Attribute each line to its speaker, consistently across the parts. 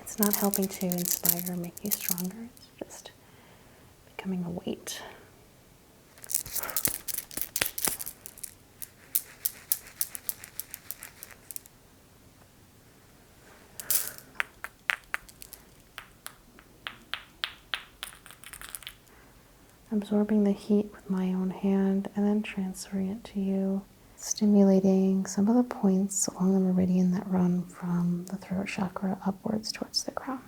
Speaker 1: It's not helping to inspire or make you stronger. It's just becoming a weight. Absorbing the heat with my own hand and then transferring it to you, stimulating some of the points along the meridian that run from the throat chakra upwards towards the crown.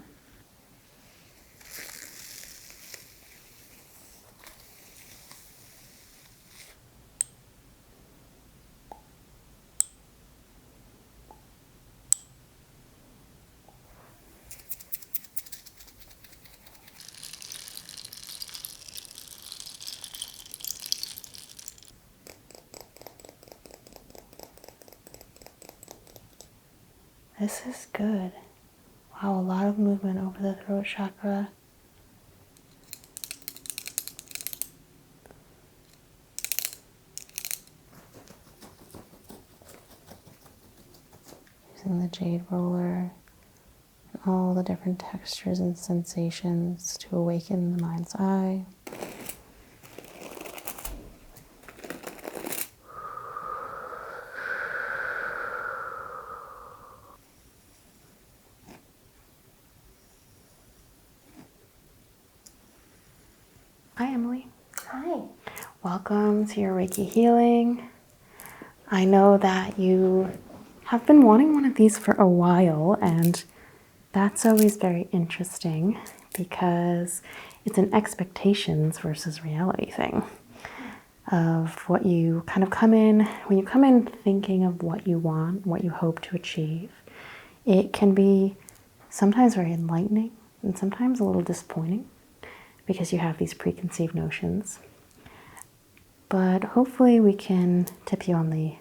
Speaker 1: This is good. Wow, a lot of movement over the throat chakra. Using the jade roller and all the different textures and sensations to awaken the mind's eye. Hi, Emily.
Speaker 2: Hi.
Speaker 1: Welcome to your Reiki healing. I know that you have been wanting one of these for a while, and that's always very interesting because it's an expectations versus reality thing of what you kind of come in, when you come in thinking of what you want, what you hope to achieve. It can be sometimes very enlightening and sometimes a little disappointing because you have these preconceived notions. But hopefully we can tip you on the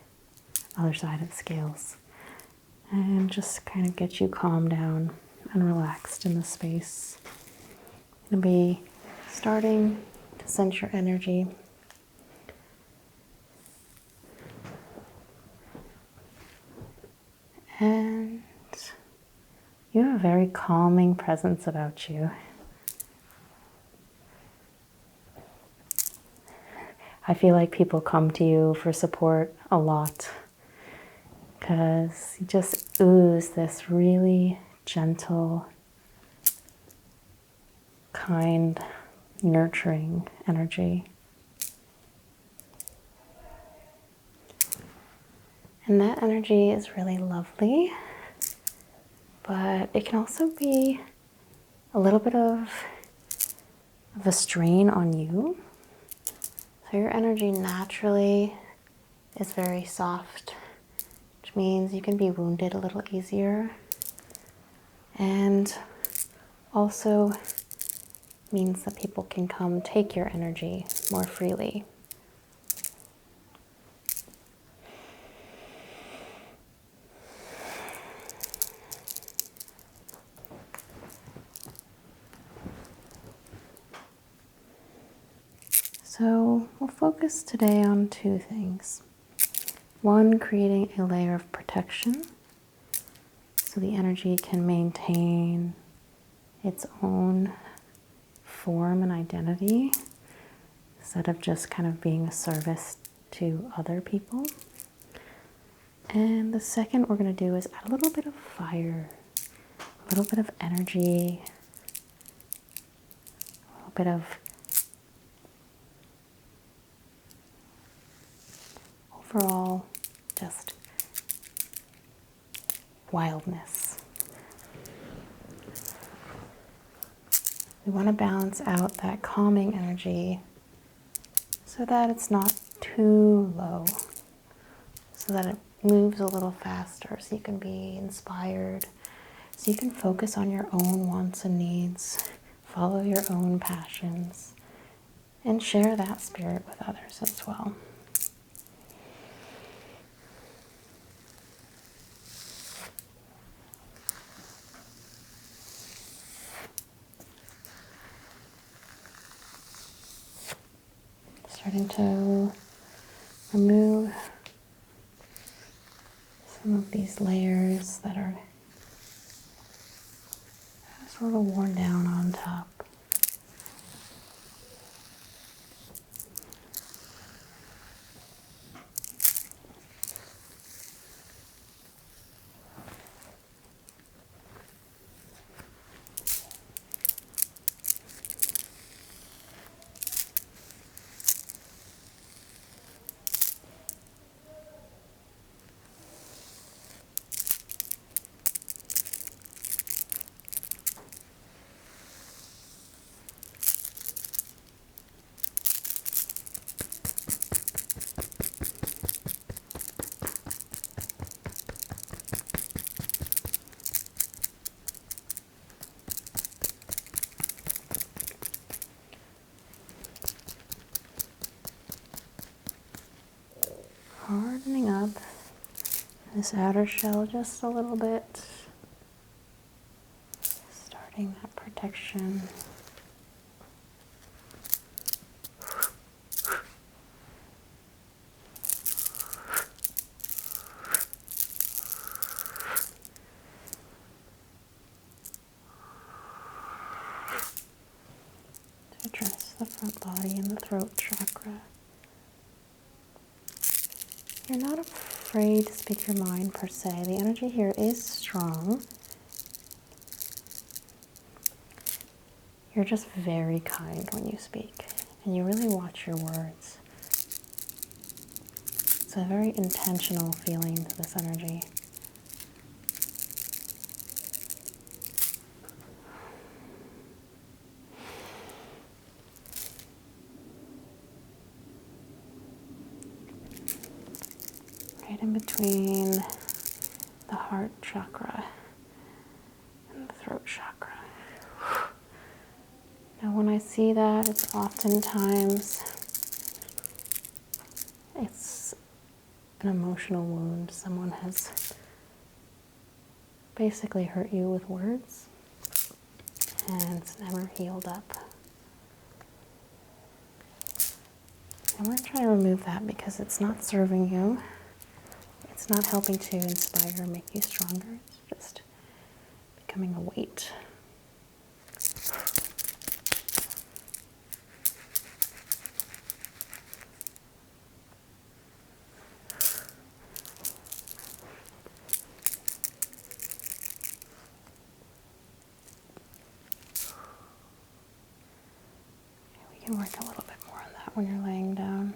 Speaker 1: other side of the scales and just kind of get you calmed down and relaxed in the space. I'm going to be starting to sense your energy. And you have a very calming presence about you. I feel like people come to you for support a lot because you just ooze this really gentle, kind, nurturing energy. And that energy is really lovely, but it can also be a little bit of a strain on you. So your energy naturally is very soft, which means you can be wounded a little easier, and also means that people can come take your energy more freely. So we'll focus today on two things. One, creating a layer of protection so the energy can maintain its own form and identity instead of just kind of being a service to other people. And the second we're going to do is add a little bit of fire, a little bit of energy, a little bit of overall just wildness. We want to balance out that calming energy so that it's not too low, so that it moves a little faster, so you can be inspired, so you can focus on your own wants and needs, follow your own passions, and share that spirit with others as well. Starting to remove some of these layers that are Just a little worn down on top. Hardening up this outer shell just a little bit. Starting that protection. To address the front body and the throat chakra. You're not afraid to speak your mind per se. The energy here is strong. You're just very kind when you speak, and you really watch your words. It's a very intentional feeling to this energy. Right in between the heart chakra and the throat chakra. Now when I see that, it's oftentimes it's an emotional wound. Someone has basically hurt you with words and it's never healed up. I'm going to try to remove that because it's not serving you. It's not helping to inspire or make you stronger. It's just becoming a weight. We can work a little bit more on that when you're laying down.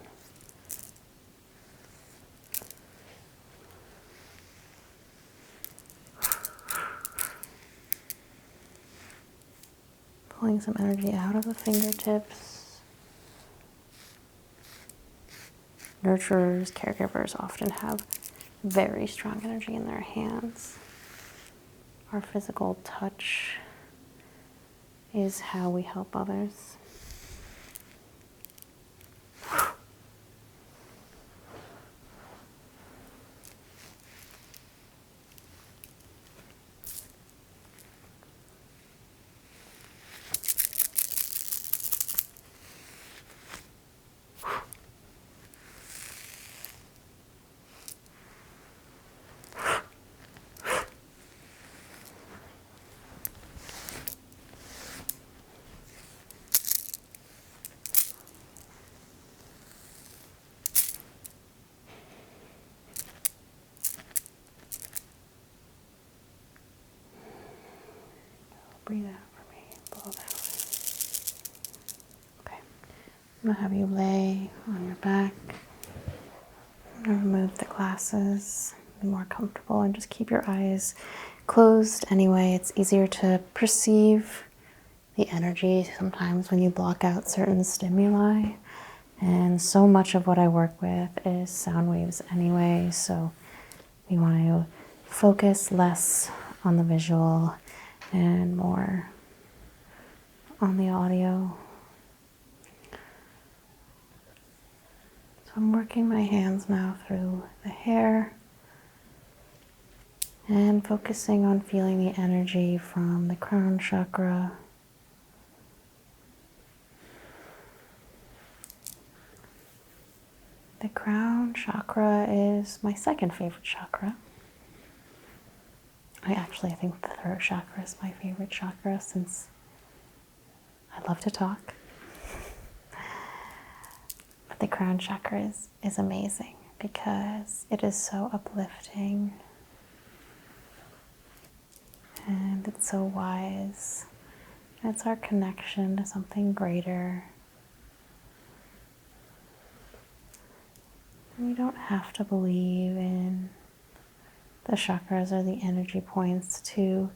Speaker 1: Pulling some energy out of the fingertips. Nurturers, caregivers often have very strong energy in their hands. Our physical touch is how we help others. Breathe out for me. Blow that away. Okay. I'm going to have you lay on your back. I'm going to remove the glasses. Be more comfortable and just keep your eyes closed anyway. It's easier to perceive the energy sometimes when you block out certain stimuli. And so much of what I work with is sound waves anyway. So we want to focus less on the visual and more on the audio. So I'm working my hands now through the hair and focusing on feeling the energy from the crown chakra. The crown chakra is my second favorite chakra. I think the throat chakra is my favorite chakra since I love to talk. But the crown chakra is amazing because it is so uplifting and it's so wise. It's our connection to something greater. And you don't have to believe in the chakras or the energy points to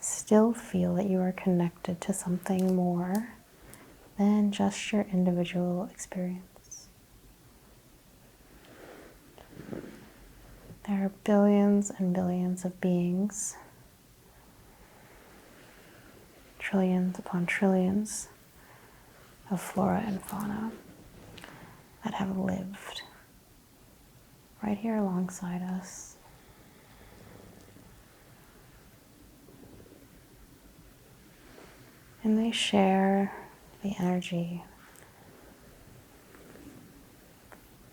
Speaker 1: still feel that you are connected to something more than just your individual experience. There are billions and billions of beings, trillions upon trillions of flora and fauna that have lived right here alongside us. And they share the energy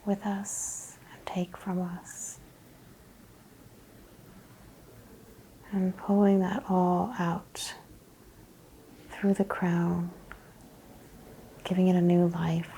Speaker 1: with us and take from us. And pulling that all out through the crown, giving it a new life.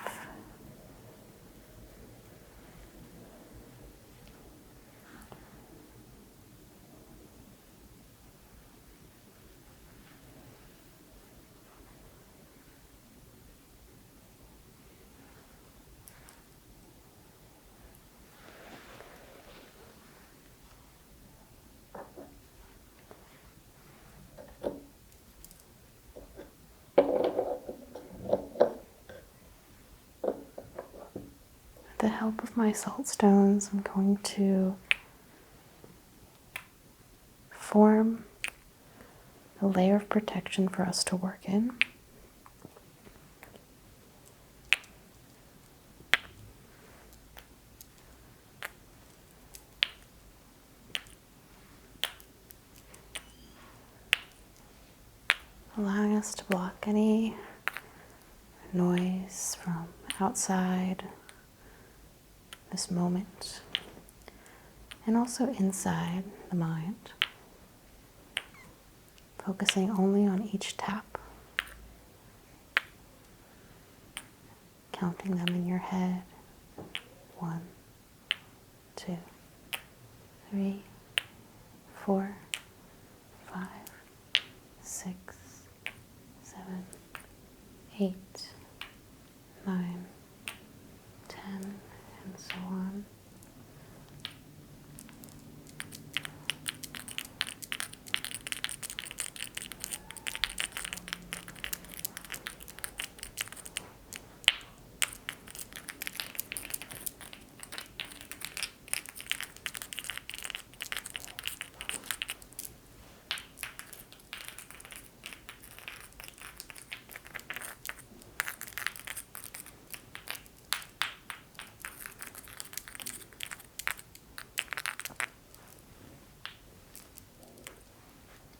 Speaker 1: With the help of my salt stones, I'm going to form a layer of protection for us to work in. Allowing us to block any noise from outside this moment, and also inside the mind, focusing only on each tap, counting them in your head. 1, 2, 3, 4, 5, 6, 7, 8, 9, 10, and so on.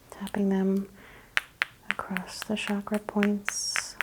Speaker 1: Tapping them across the chakra points.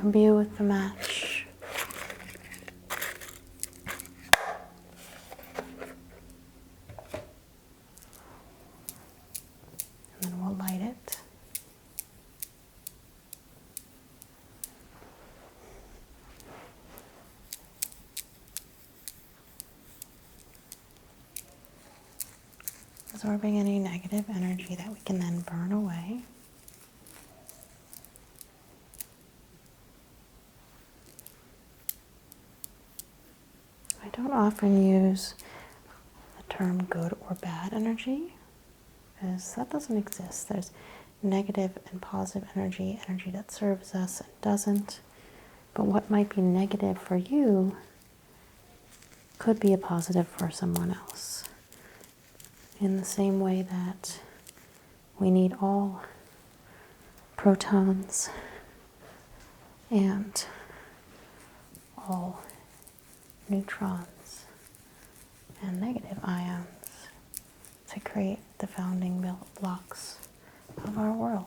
Speaker 1: Rub you with the match. absorbing any negative energy that we can then burn away. I don't often use the term good or bad energy, because that doesn't exist. There's negative and positive energy, energy that serves us and doesn't. But what might be negative for you could be a positive for someone else. In the same way that we need all protons and all neutrons and negative ions to create the founding blocks of our world.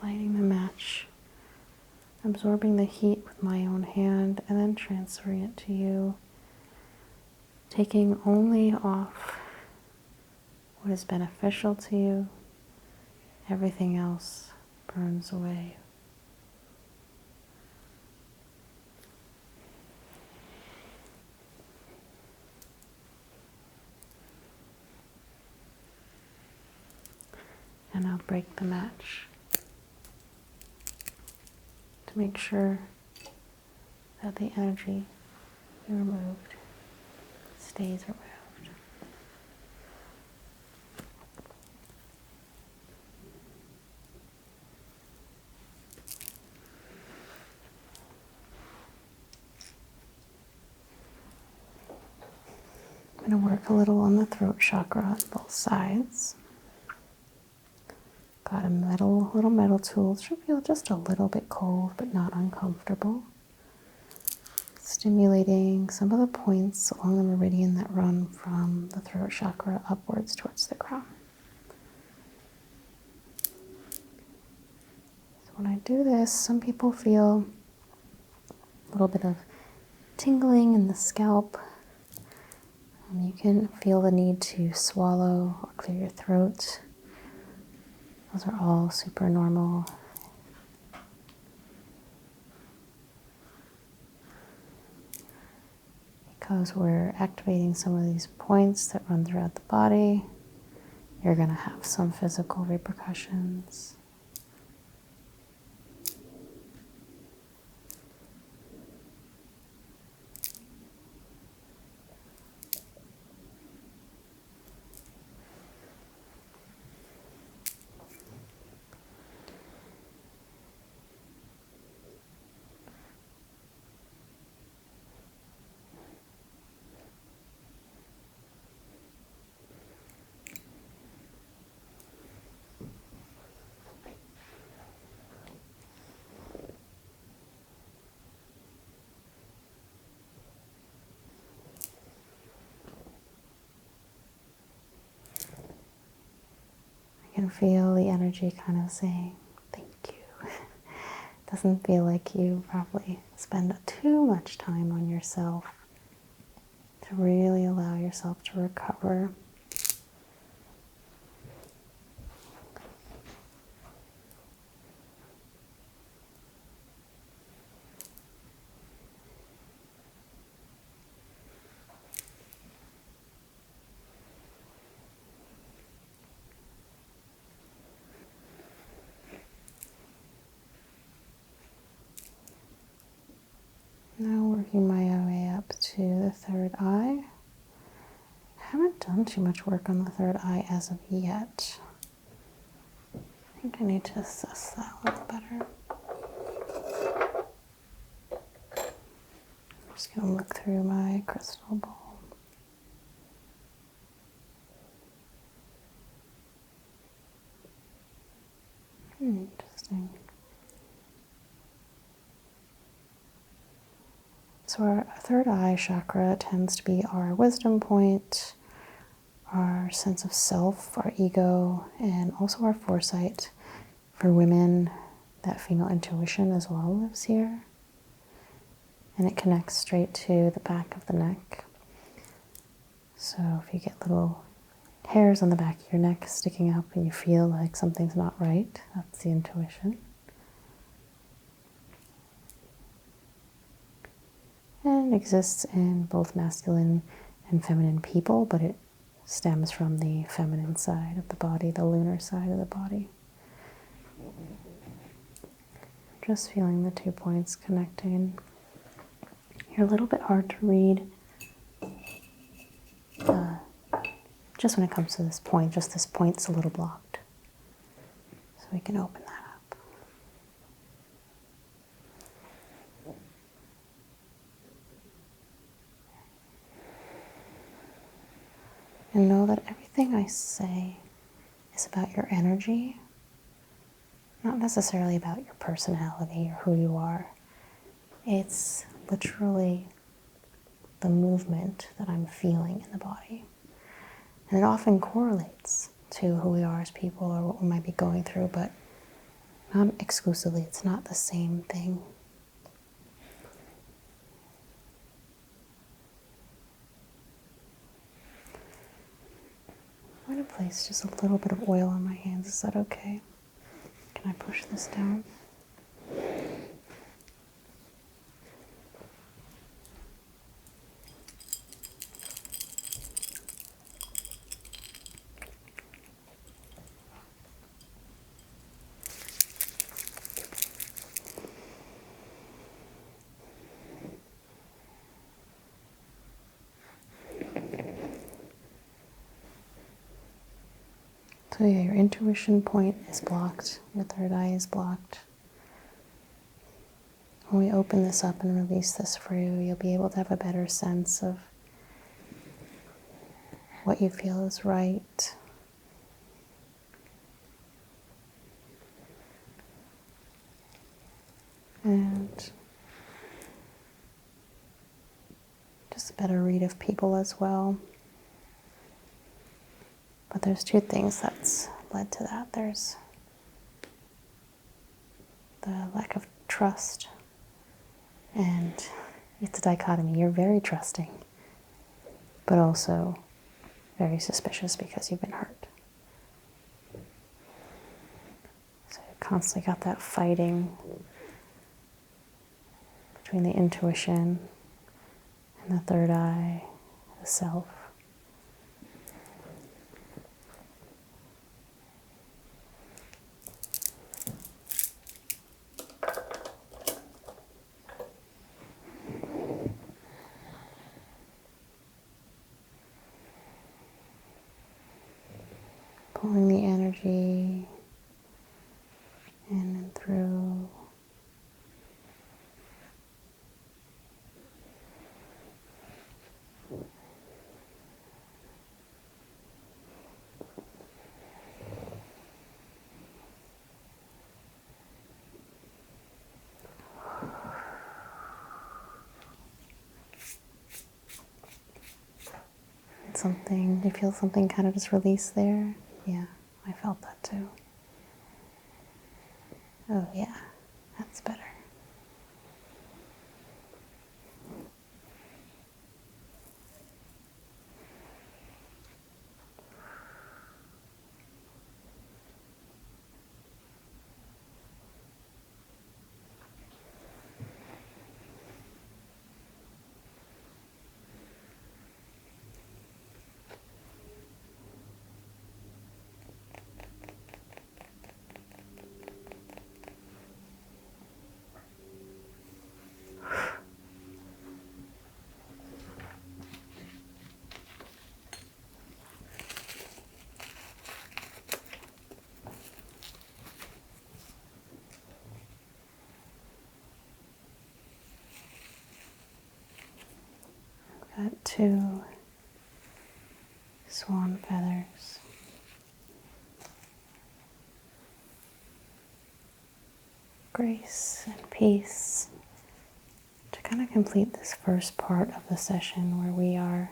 Speaker 1: Lighting the match, absorbing the heat with my own hand, and then transferring it to you, taking only off what is beneficial to you. Everything else burns away. And I'll break the match to make sure that the energy you removed stays removed. I'm going to work a little on the throat chakra on both sides. Got a little metal tool. It should feel just a little bit cold, but not uncomfortable. Stimulating some of the points along the meridian that run from the throat chakra upwards towards the crown. So when I do this, some people feel a little bit of tingling in the scalp. You can feel the need to swallow or clear your throat. Those are all super normal. Because we're activating some of these points that run throughout the body, you're going to have some physical repercussions. I can feel the energy kind of saying, thank you. Doesn't feel like you probably spend too much time on yourself to really allow yourself to recover. Now working my way up to the third eye. I haven't done too much work on the third eye as of yet. I think I need to assess that a little better. I'm just going to look through my crystal ball. Interesting. So our third eye chakra tends to be our wisdom point, our sense of self, our ego, and also our foresight. For women, that female intuition as well lives here. And it connects straight to the back of the neck. So if you get little hairs on the back of your neck sticking up and you feel like something's not right, that's the intuition. And it exists in both masculine and feminine people, but it stems from the feminine side of the body, the lunar side of the body. Just feeling the 2 points connecting. You're a little bit hard to read. Just when it comes to this point, just this point's a little blocked. So we can open that up. And know that everything I say is about your energy, not necessarily about your personality or who you are. It's literally the movement that I'm feeling in the body. And it often correlates to who we are as people or what we might be going through, but not exclusively. It's not the same thing. I'm going to place just a little bit of oil on my hands. Is that okay? Can I push this down? So yeah, your intuition point is blocked. Your third eye is blocked. When we open this up and release this for you, you'll be able to have a better sense of what you feel is right. And just a better read of people as well. But there's 2 things that's led to that. There's the lack of trust, and it's a dichotomy. You're very trusting, but also very suspicious because you've been hurt. So you constantly got that fighting between the intuition and the third eye, the self. Pulling the energy in and through. You feel something kind of just release there? Yeah, I felt that too. Oh yeah, that's better. Got 2 swan feathers. Grace and peace to kind of complete this first part of the session where we are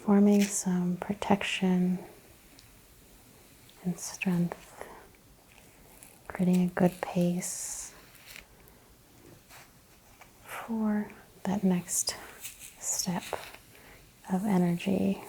Speaker 1: forming some protection and strength, creating a good pace for that next step of energy.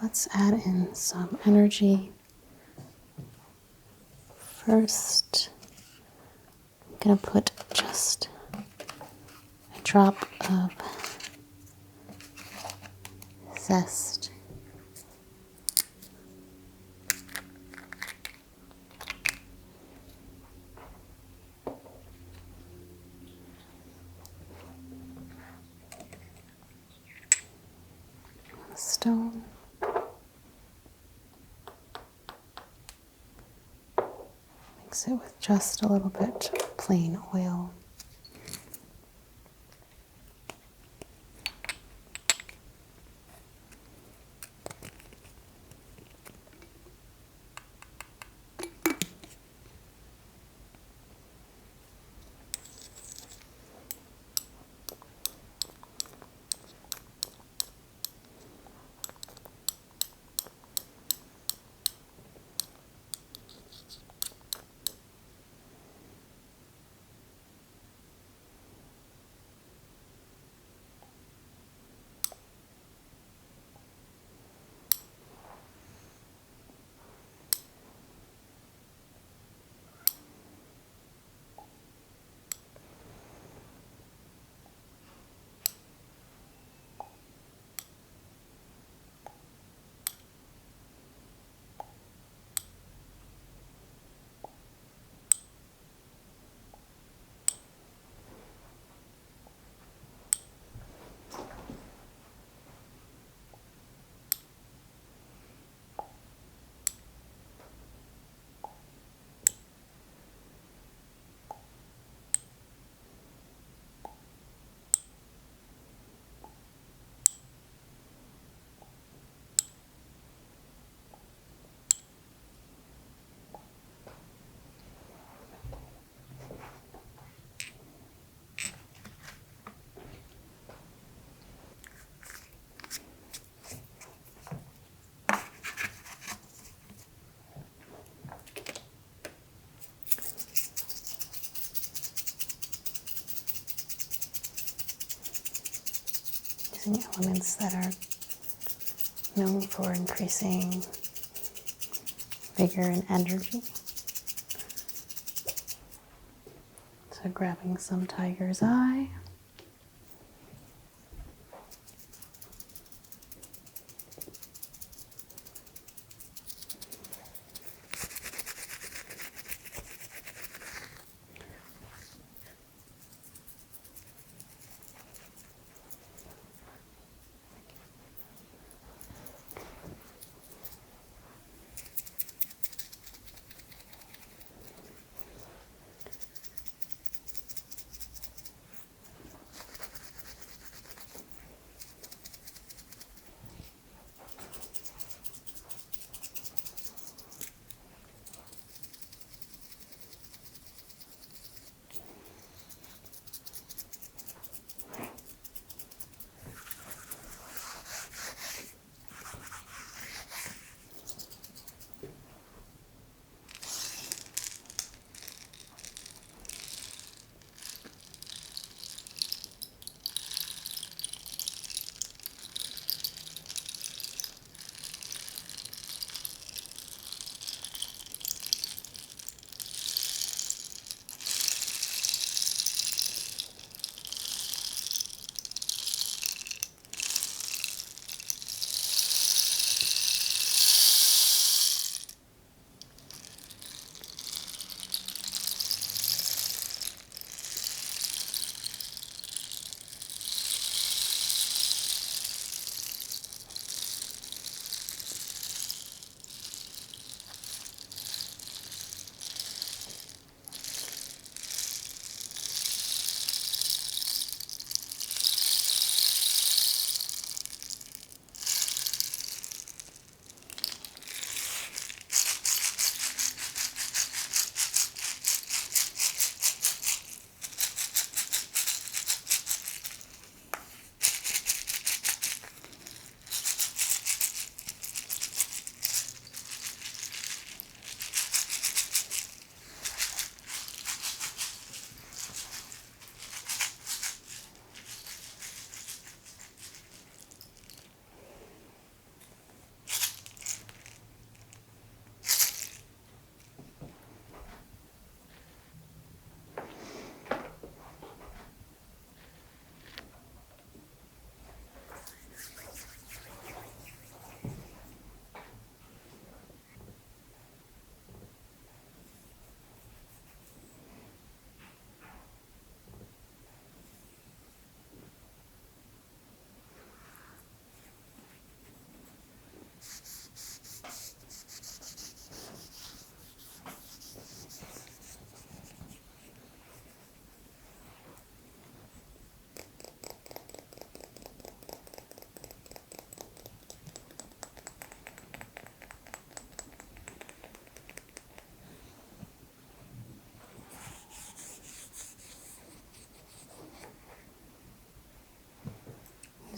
Speaker 1: Let's add in some energy. First, I'm going to put just a drop of zest. On a stone. Mix it with just a little bit of plain oil. Using elements that are known for increasing vigor and energy. So grabbing some tiger's eye.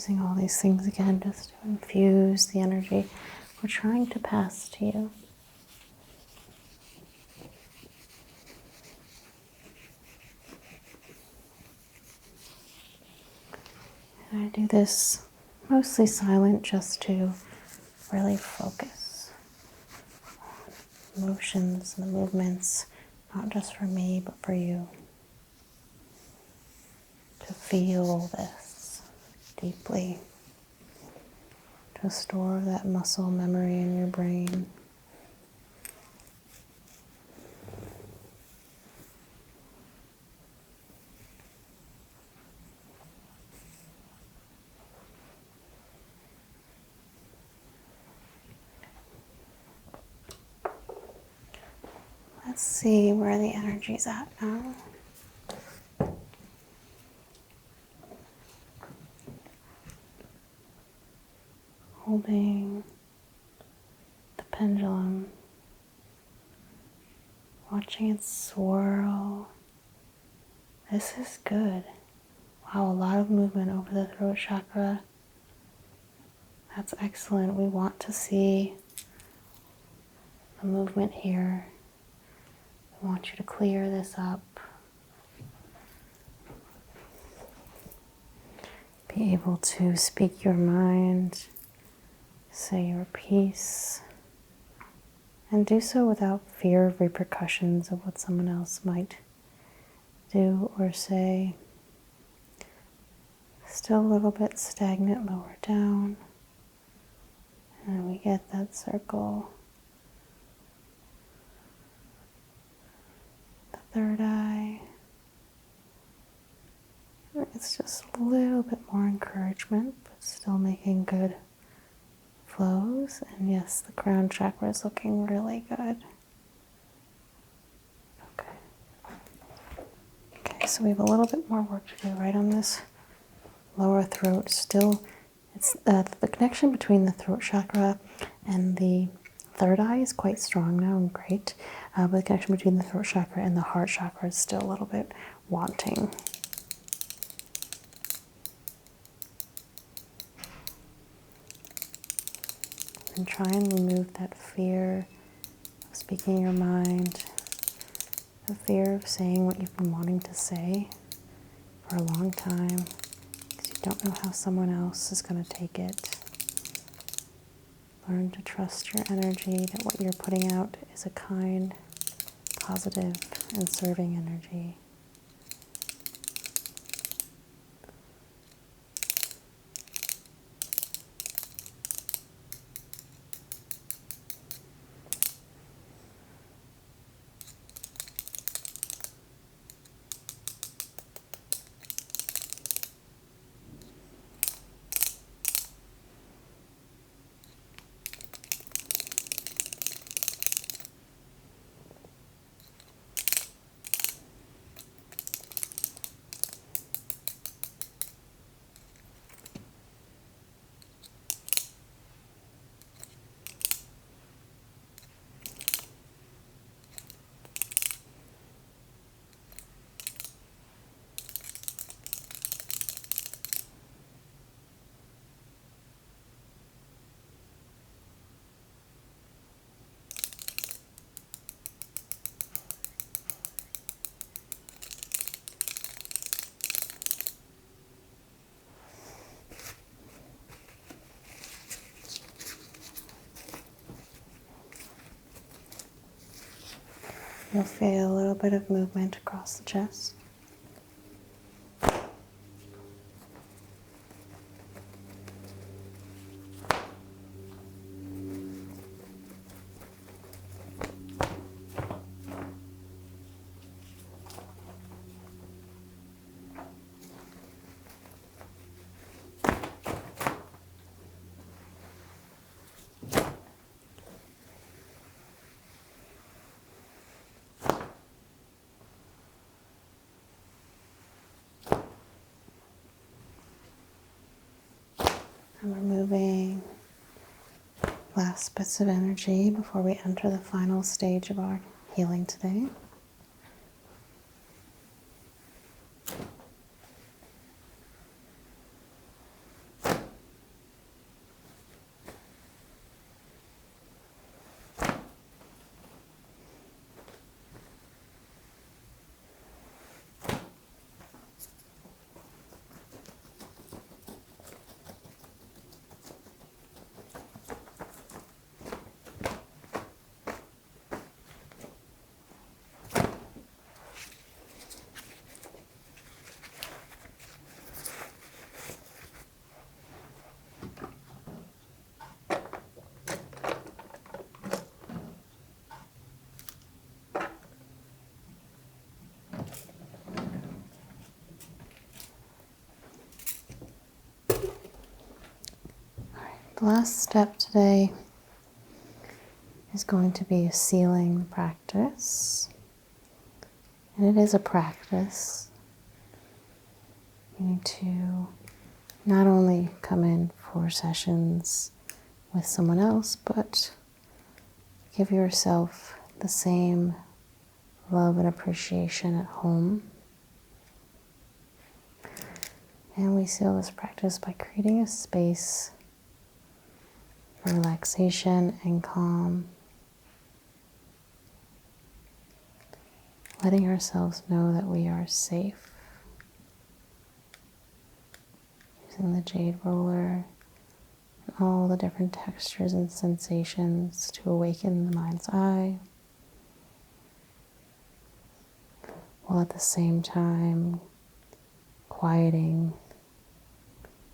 Speaker 1: using all these things again just to infuse the energy we're trying to pass to you. And I do this mostly silent just to really focus on motions and the movements, not just for me, but for you. To feel this deeply, to store that muscle memory in your brain. Let's see where the energy's at now. Holding the pendulum, watching it swirl. This is good. Wow, a lot of movement over the throat chakra. That's excellent. We want to see the movement here. We want you to clear this up. Be able to speak your mind, say your piece, and do so without fear of repercussions of what someone else might do or say. Still a little bit stagnant, lower down. And then we get that circle. The third eye. It's just a little bit more encouragement, but still making good flows. And yes, the crown chakra is looking really good. Okay, so we have a little bit more work to do right on this lower throat. Still, it's the connection between the throat chakra and the third eye is quite strong now and great. But the connection between the throat chakra and the heart chakra is still a little bit wanting. And try and remove that fear of speaking your mind, the fear of saying what you've been wanting to say for a long time, because you don't know how someone else is going to take it. Learn to trust your energy, that what you're putting out is a kind, positive, and serving energy. You'll feel a little bit of movement across the chest. And removing last bits of energy before we enter the final stage of our healing today. The last step today is going to be a sealing practice. And it is a practice. You need to not only come in for sessions with someone else, but give yourself the same love and appreciation at home. And we seal this practice by creating a space for relaxation and calm. Letting ourselves know that we are safe. Using the jade roller and all the different textures and sensations to awaken the mind's eye, while at the same time quieting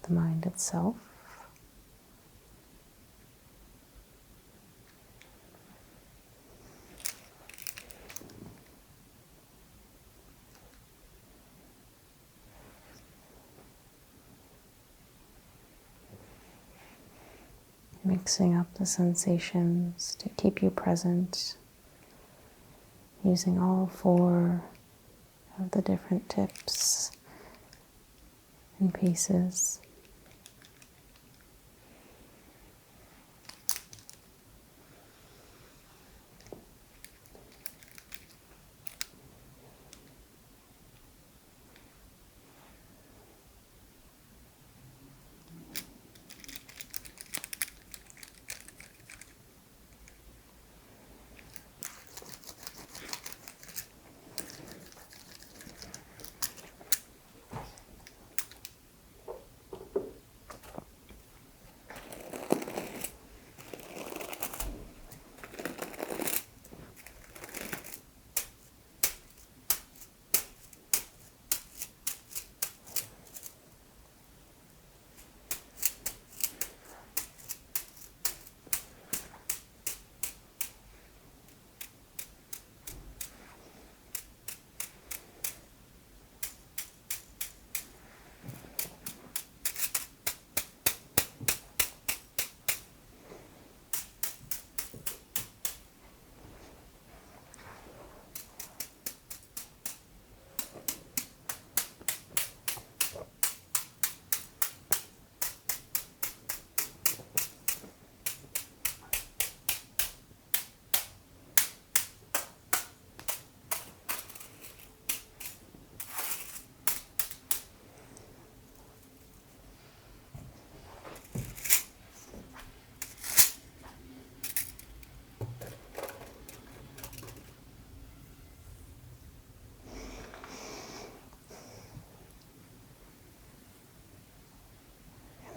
Speaker 1: the mind itself. Mixing up the sensations to keep you present, using all 4 of the different tips and pieces.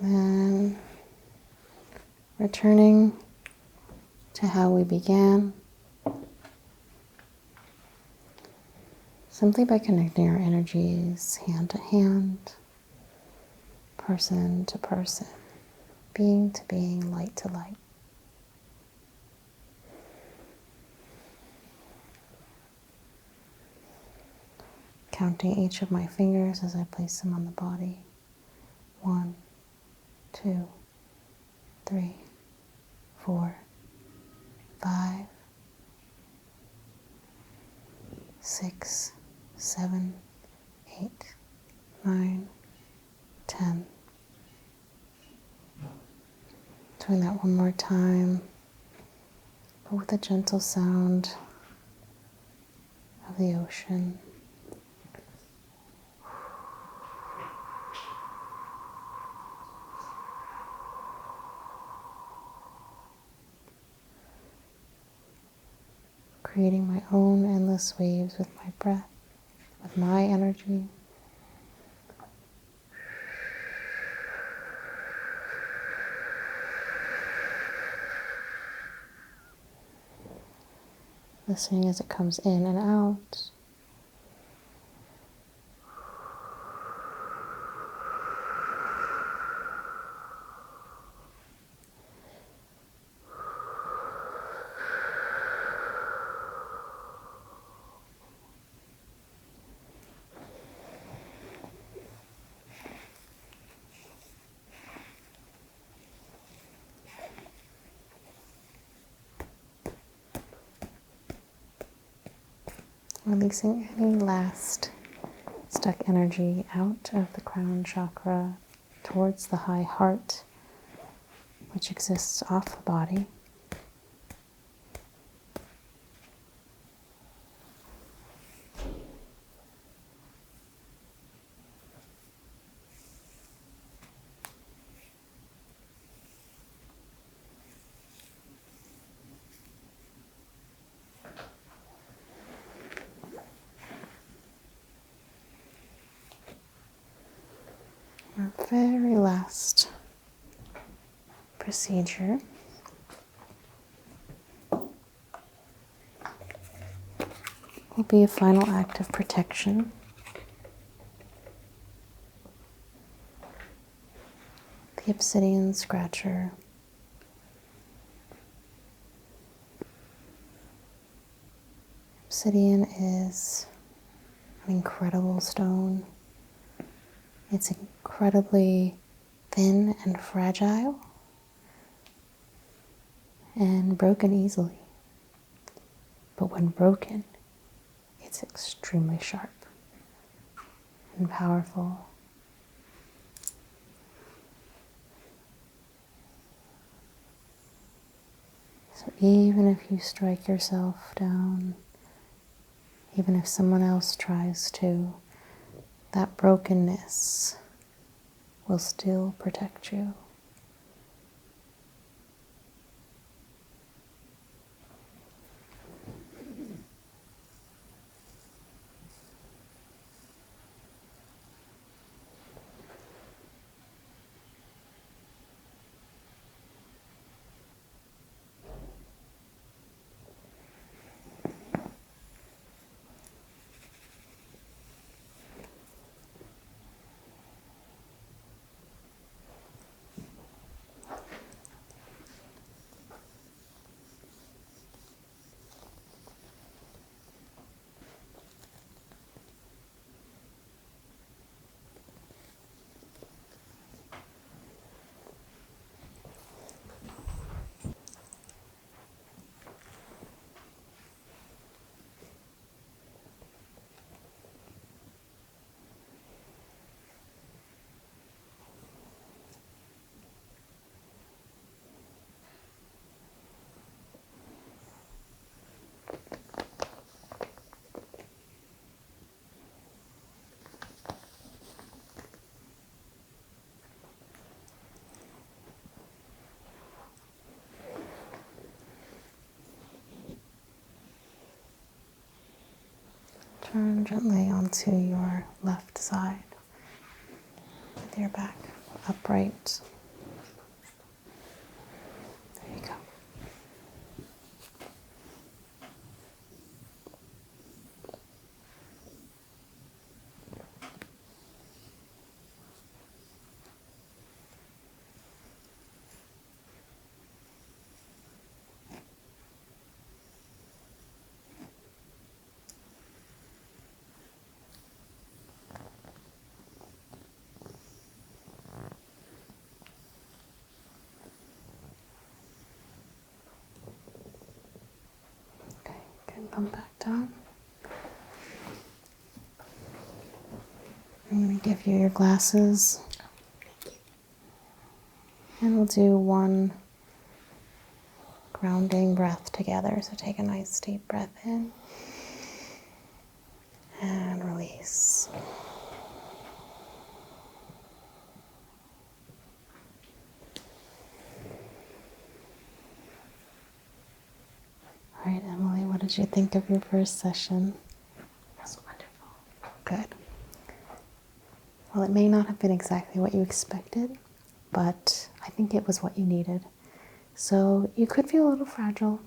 Speaker 1: And then returning to how we began, simply by connecting our energies hand to hand, person to person, being to being, light to light. Counting each of my fingers as I place them on the body. 1, 2, 3, 4, 5, 6, 7, 8, 9, 10. Doing that one more time, but with a gentle sound of the ocean. Creating my own endless waves with my breath, with my energy. Listening as it comes in and out. Releasing any last stuck energy out of the crown chakra towards the high heart, which exists off the body. Our very last procedure will be a final act of protection. The obsidian scratcher. Obsidian is an incredible stone. It's incredibly thin and fragile and broken easily. But when broken, it's extremely sharp and powerful. So even if you strike yourself down, even if someone else tries to, that brokenness will still protect you. Turn gently onto your left side with your back upright. There you go. Okay, good. Come back down. I'm going to give you your glasses. And we'll do one grounding breath together. So take a nice deep breath in and release. All right, Emily, what did you think of your first session?
Speaker 2: That's wonderful.
Speaker 1: Good. Well, it may not have been exactly what you expected, but I think it was what you needed. So you could feel a little fragile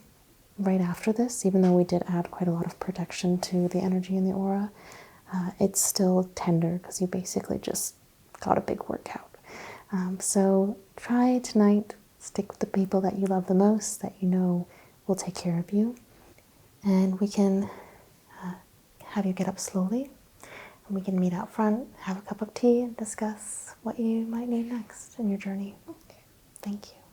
Speaker 1: right after this, even though we did add quite a lot of protection to the energy in the aura. It's still tender because you basically just got a big workout. So try tonight, stick with the people that you love the most, that you know will take care of you. And we can have you get up slowly. And we can meet out front, have a cup of tea, and discuss what you might need next in your journey.
Speaker 2: Okay.
Speaker 1: Thank you.